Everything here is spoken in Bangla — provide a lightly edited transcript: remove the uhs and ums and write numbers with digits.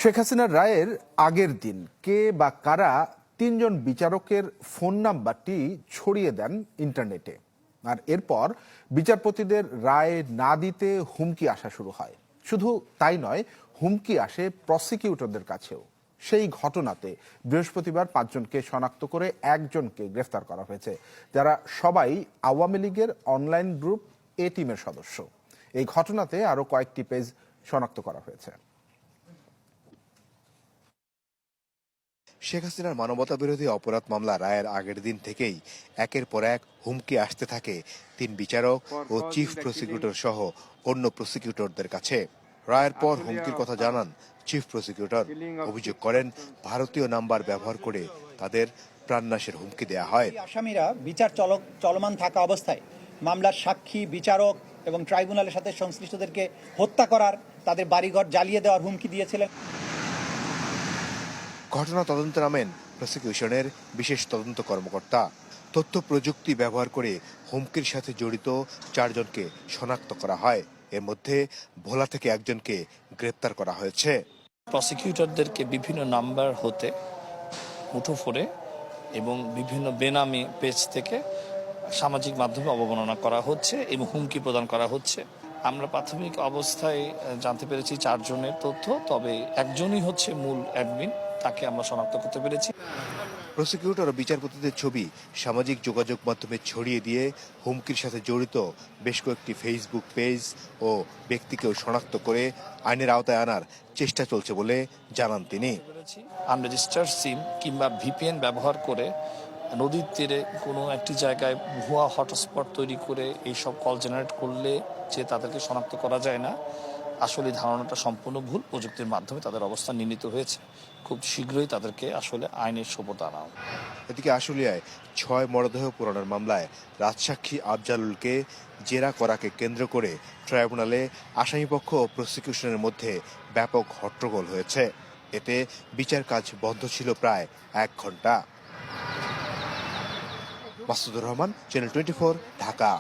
শেখ হাসিনার রায়ের আগের দিন কে বা কারা তিনজন বিচারকের ফোন নাম্বারটি ছড়িয়ে দেন ইন্টারনেটে, আর এরপর বিচারপতিদের রায় না দিতে হুমকি আসা শুরু হয়। শুধু তাই নয়, হুমকি আসে প্রসিকিউটরদের কাছেও। সেই ঘটনাতে বৃহস্পতিবার 5 জনকে শনাক্ত করে একজনকে গ্রেফতার করা হয়েছে, যারা সবাই আওয়ামী লীগের অনলাইন গ্রুপ এ টিমের সদস্য। এই ঘটনাতে আরো কয়েকটি পেজ শনাক্ত করা হয়েছে। শেখ হাসিনার মানবতা বিরোধী অপরাধ মামলা রায়ের আগের দিন থেকেই একের পর এক হুমকি আসতে থাকে 3 বিচারক ও চিফ প্রসিকিউটর সহ অন্য প্রসিকিউটরদের কাছে। রায়ের পর হুমকির কথা জানান চিফ প্রসিকিউটর। অভিযোগ করেন, ভারতীয় নাম্বার ব্যবহার করে তাদের প্রাণনাশের হুমকি দেয়া হয়। আসামিরা বিচার চলমান থাকা অবস্থায় মামলার সাক্ষী, বিচারক এবং ট্রাইব্যুনালের সাথে সংশ্লিষ্টদেরকে হত্যা করার, তাদের বাড়িঘর জ্বালিয়ে দেওয়ার হুমকি দিয়েছিলেন। ঘটনা তদন্তে নামেন প্রসিকিউশনের বিশেষ তদন্ত কর্মকর্তা। তথ্য প্রযুক্তি ব্যবহার করে হুমকির সাথে জড়িত 4 জনকে শনাক্ত করা হয়। এর মধ্যে ভোলা থেকে একজনকে গ্রেপ্তার করা হয়েছে। প্রসিকিউটরদেরকে বিভিন্ন নাম্বার হতে মুঠোফোনে এবং বিভিন্ন বেনামি পেজ থেকে সামাজিক মাধ্যমে অবমাননা করা হচ্ছে এবং হুমকি প্রদান করা হচ্ছে। আমরা প্রাথমিক অবস্থায় জানতে পেরেছি 4 জনের তথ্য, তবে একজনই হচ্ছে মূল অ্যাডমিন, তাকে আমরা শনাক্ত করতে পেরেছি। প্রসিকিউটর ও বিচারপতিদের ছবি সামাজিক যোগাযোগ মাধ্যমে ছড়িয়ে দিয়ে হুমকির সাথে জড়িত বেশ কয়েকটি ফেসবুক পেজ ও ব্যক্তিকেও শনাক্ত করে আইনের আওতায় আনার চেষ্টা চলছে বলে জানান তিনি। আনরেজিস্টার্ড সিম কিংবা ভিপিএন ব্যবহার করে নদীর তীরে কোনো একটি জায়গায় ভুয়া হটস্পট তৈরি করে এইসব কল জেনারেট করলে যে তাদেরকে শনাক্ত করা যায় না, আসলে ধারণাটা সম্পূর্ণ ভুল। প্রযুক্তির মাধ্যমে তাদের অবস্থান নির্ণীত হয়েছে। খুব শীঘ্রই তাদেরকে আসলে আইনের সোপর্দ আনা হবে। এদিকে আশুলিয়ায় 6 মরদেহ পোড়ানোর মামলায় রাজসাক্ষী আফজালুলকে জেরা করাকে কেন্দ্র করে ট্রাইব্যুনালে আসামিপক্ষ ও প্রসিকিউশনের মধ্যে ব্যাপক হট্টগোল হয়েছে। এতে বিচার কাজ বন্ধ ছিল প্রায় 1 ঘন্টা। মাসুদুর রহমান, চ্যানেল 24, ঢাকা।